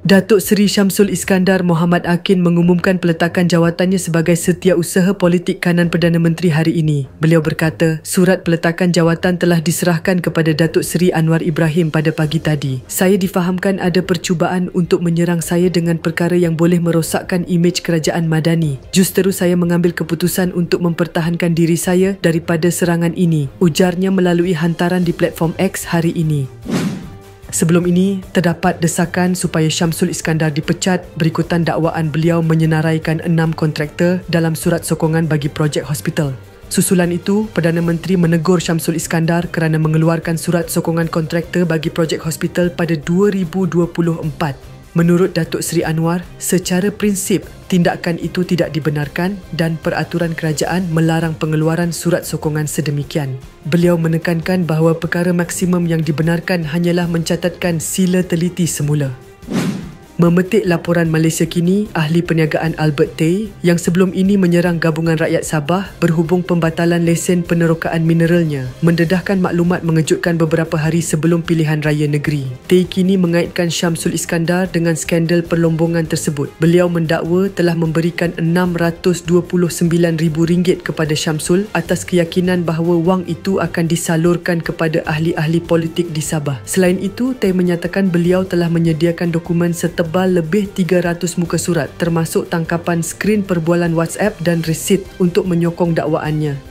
Datuk Seri Syamsul Iskandar Mohamad Akin mengumumkan peletakan jawatannya sebagai Setiausaha Politik Kanan Perdana Menteri hari ini. Beliau berkata, surat peletakan jawatan telah diserahkan kepada Datuk Seri Anwar Ibrahim pada pagi tadi. Saya difahamkan ada percubaan untuk menyerang saya dengan perkara yang boleh merosakkan imej kerajaan Madani. Justeru saya mengambil keputusan untuk mempertahankan diri saya daripada serangan ini, ujarnya melalui hantaran di platform X hari ini. Sebelum ini, terdapat desakan supaya Syamsul Iskandar dipecat berikutan dakwaan beliau menyenaraikan 6 kontraktor dalam surat sokongan bagi projek hospital. Susulan itu, Perdana Menteri menegur Syamsul Iskandar kerana mengeluarkan surat sokongan kontraktor bagi projek hospital pada 2024. Menurut Datuk Seri Anwar, secara prinsip, tindakan itu tidak dibenarkan dan peraturan kerajaan melarang pengeluaran surat sokongan sedemikian. Beliau menekankan bahawa perkara maksimum yang dibenarkan hanyalah mencatatkan sila teliti semula. Memetik laporan Malaysia Kini, Ahli Perniagaan Albert Tay yang sebelum ini menyerang Gabungan Rakyat Sabah berhubung pembatalan lesen penerokaan mineralnya, mendedahkan maklumat mengejutkan beberapa hari sebelum pilihan raya negeri. Tay kini mengaitkan Syamsul Iskandar dengan skandal perlombongan tersebut. Beliau mendakwa telah memberikan RM629,000 kepada Syamsul atas keyakinan bahawa wang itu akan disalurkan kepada ahli-ahli politik di Sabah. Selain itu, Tay menyatakan beliau telah menyediakan dokumen setebal lebih 300 muka surat termasuk tangkapan skrin perbualan WhatsApp dan resit untuk menyokong dakwaannya.